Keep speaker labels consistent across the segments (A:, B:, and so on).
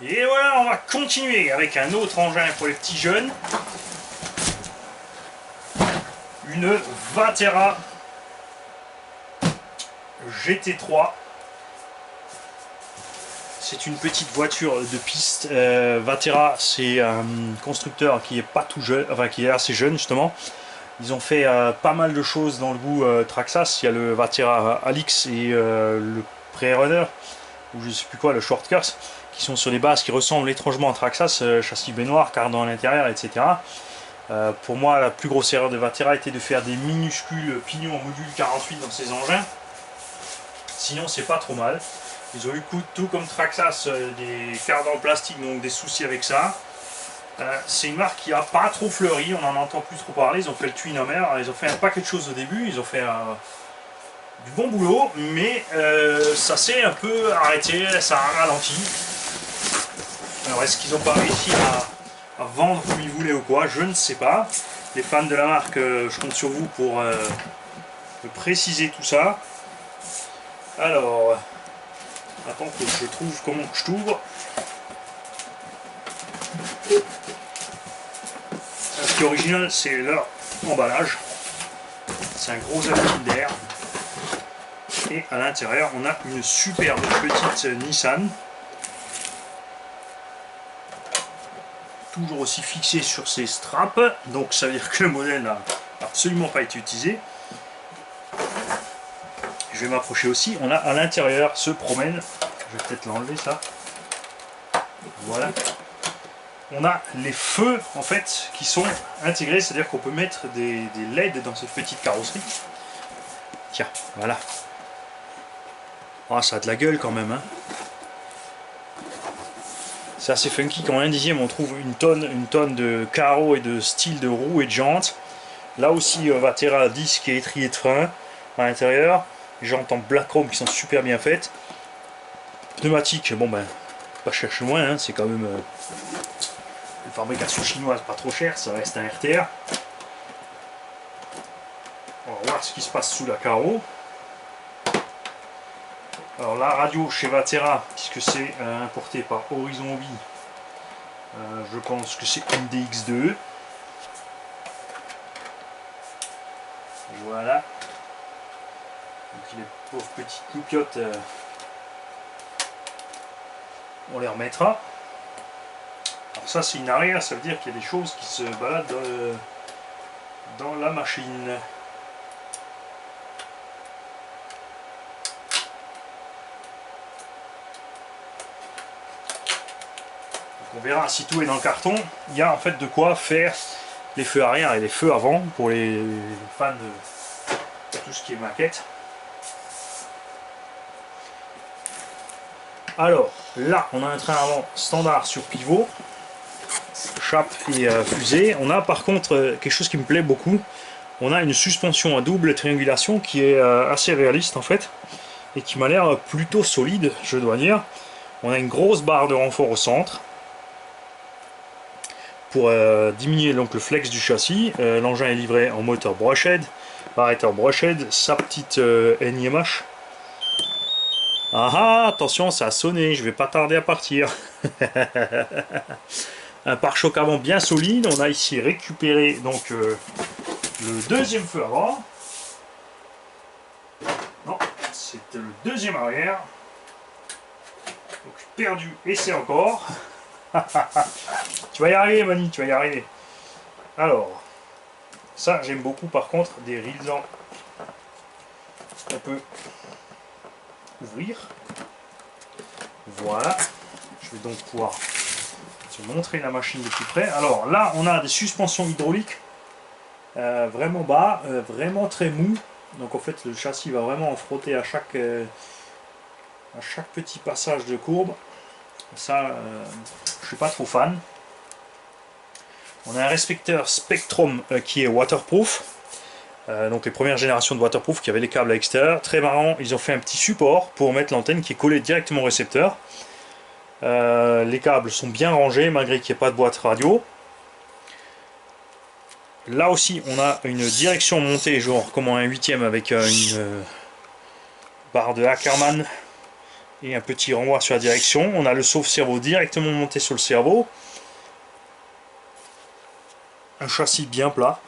A: Et voilà, on va continuer avec un autre engin pour les petits jeunes. Une Vatera GT3. C'est une petite voiture de piste. Vatera, c'est un constructeur qui est pas tout jeune, enfin qui est assez jeune justement. Ils ont fait pas mal de choses dans le goût Traxxas. Il y a le Vatera Alix et le Pre-Runner, ou je sais plus quoi, le Shortcast, qui sont sur des bases qui ressemblent étrangement à Traxxas, châssis baignoire, cardan à l'intérieur, etc. Pour moi, la plus grosse erreur de Vatera était de faire des minuscules pignons en module 48 dans ces engins. Sinon, c'est pas trop mal. Ils ont eu tout comme Traxxas, des cardans plastique, donc des soucis avec ça. C'est une marque qui a pas trop fleuri, on en entend plus trop parler. Ils ont fait le Twin Hammer, ils ont fait un paquet de choses au début, ils ont fait du bon boulot, mais ça s'est un peu arrêté, ça a ralenti. Alors est-ce qu'ils n'ont pas réussi à vendre comme ils voulaient ou quoi? Je ne sais pas. Les fans de la marque, je compte sur vous pour me préciser tout ça. Alors, attends que je trouve comment je t'ouvre. Ce qui est original, c'est leur emballage. C'est un gros abri d'air. Et à l'intérieur, on a une superbe petite Nissan. Toujours aussi fixée sur ses straps. Donc ça veut dire que le modèle n'a absolument pas été utilisé. Je vais m'approcher aussi. On a à l'intérieur, se promène. Je vais peut-être l'enlever ça. Voilà. On a les feux en fait qui sont intégrés, c'est-à-dire qu'on peut mettre des LED dans cette petite carrosserie. Tiens, voilà. Ah, ça a de la gueule quand même, hein. C'est assez funky. Quand un dixième on trouve une tonne de carreaux et de style de roues et de jantes. Là aussi, Vatera disque et étrier de frein à l'intérieur. Jantes en black chrome qui sont super bien faites. Pneumatique, bon ben, pas chercher loin, hein, c'est quand même une fabrication chinoise pas trop chère, ça reste un RTR. On va voir ce qui se passe sous la carreau. Alors la radio chez Vatera, puisque c'est importé par Horizon Hobby, je pense que c'est une DX2. Voilà. Donc les pauvres petites loupiottes, on les remettra. Alors ça c'est une arrière, ça veut dire qu'il y a des choses qui se baladent dans la machine. On verra si tout est dans le carton. Il y a en fait de quoi faire les feux arrière et les feux avant pour les fans de tout ce qui est maquette. Alors là on a un train avant standard sur pivot, chape et fusée. On a par contre quelque chose qui me plaît beaucoup. On a une suspension à double triangulation qui est assez réaliste en fait et qui m'a l'air plutôt solide, je dois dire. On a une grosse barre de renfort au centre pour diminuer donc le flex du châssis. L'engin est livré en moteur brushed, arrêteur brushed, sa petite NIMH. Ah ah, attention, ça a sonné, je vais pas tarder à partir. Un pare-choc avant bien solide. On a ici récupéré donc le deuxième feu avant. Non, c'était le deuxième arrière. Donc perdu, et c'est encore. Tu vas y arriver, Mani, tu vas y arriver. Alors, ça j'aime beaucoup par contre, des rilans. On peut ouvrir. Voilà. Je vais donc pouvoir te montrer la machine de plus près. Alors là, on a des suspensions hydrauliques vraiment bas, vraiment très mou. Donc en fait, le châssis va vraiment en frotter à chaque petit passage de courbe. Ça, je suis pas trop fan. On a un respecteur Spectrum qui est waterproof. Donc les premières générations de waterproof qui avaient les câbles à l'extérieur. Très marrant, ils ont fait un petit support pour mettre l'antenne qui est collée directement au récepteur. Les câbles sont bien rangés malgré qu'il n'y ait pas de boîte radio. Là aussi on a une direction montée genre comme un 8ème avec une barre de Ackermann et un petit renvoi sur la direction. On a le sauve-cerveau directement monté sur le cerveau. Un châssis bien plat.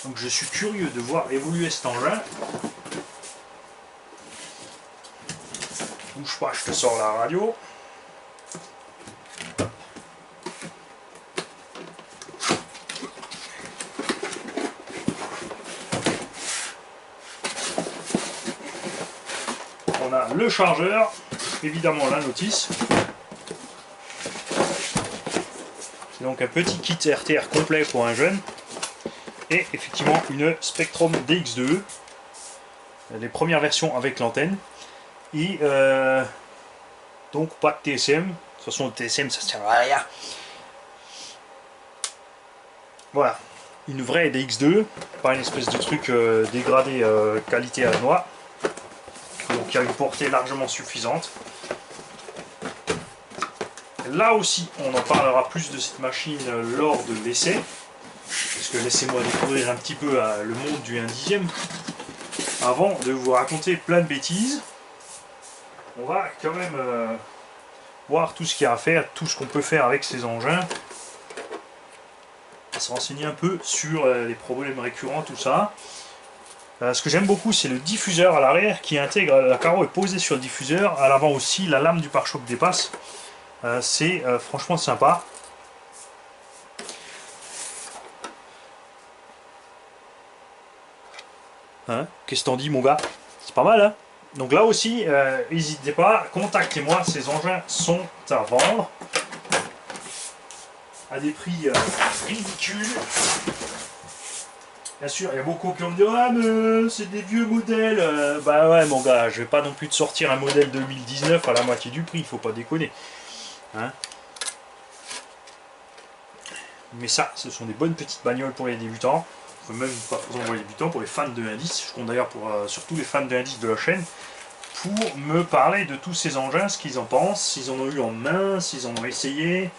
A: Donc je suis curieux de voir évoluer cet engin. Bouge pas, je te sors la radio. On a le chargeur, évidemment la notice. C'est donc un petit kit RTR complet pour un jeune. Et effectivement une Spectrum DX2. Les premières versions avec l'antenne. Et donc pas de TSM. De toute façon le TSM ça sert à rien. Voilà. Une vraie DX2. Pas une espèce de truc dégradé qualité à la noix. Donc il y a une portée largement suffisante. Là aussi, on en parlera plus de cette machine lors de l'essai. Parce que laissez-moi découvrir un petit peu le monde du 1/10. Avant de vous raconter plein de bêtises, on va quand même voir tout ce qu'il y a à faire, tout ce qu'on peut faire avec ces engins. On va se renseigner un peu sur les problèmes récurrents, tout ça. Ce que j'aime beaucoup, c'est le diffuseur à l'arrière qui intègre, la carreau est posée sur le diffuseur, à l'avant aussi, la lame du pare-choc dépasse. C'est franchement sympa. Hein, qu'est-ce que t'en dis mon gars? C'est pas mal hein. Donc là aussi, n'hésitez pas, contactez-moi, ces engins sont à vendre. À des prix ridicules. Bien sûr, il y a beaucoup qui vont me dire ah mais c'est des vieux modèles. Bah ouais mon gars, je vais pas non plus te sortir un modèle 2019 à la moitié du prix, il faut pas déconner. Hein, mais ça, ce sont des bonnes petites bagnoles pour les débutants. Faut même pas pour les débutants, pour les fans de 1.10. Je compte d'ailleurs pour surtout les fans de 1.10 de la chaîne, pour me parler de tous ces engins, ce qu'ils en pensent, s'ils en ont eu en main, s'ils en ont essayé,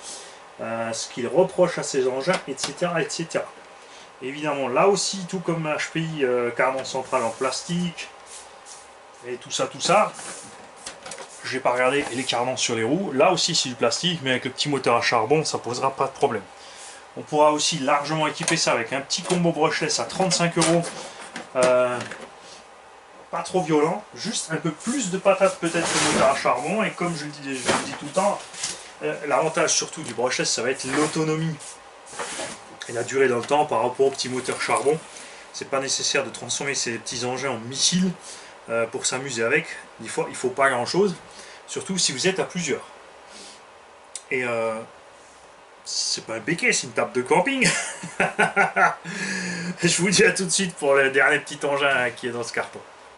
A: ce qu'ils reprochent à ces engins, etc., etc. Évidemment, là aussi, tout comme HPI, cardan central en plastique, et tout ça, j'ai pas regardé les cardans sur les roues. Là aussi, c'est du plastique, mais avec le petit moteur à charbon, ça posera pas de problème. On pourra aussi largement équiper ça avec un petit combo brushless à 35 €. Pas trop violent, juste un peu plus de patate peut-être que le moteur à charbon. Et comme je le dis tout le temps, l'avantage surtout du brushless, ça va être l'autonomie et la durée dans le temps par rapport au petit moteur charbon. C'est pas nécessaire de transformer ces petits engins en missiles pour s'amuser avec. Des fois, il faut pas grand chose, surtout si vous êtes à plusieurs. Et c'est pas un béquet, c'est une table de camping. Je vous dis à tout de suite pour le dernier petit engin qui est dans ce carton.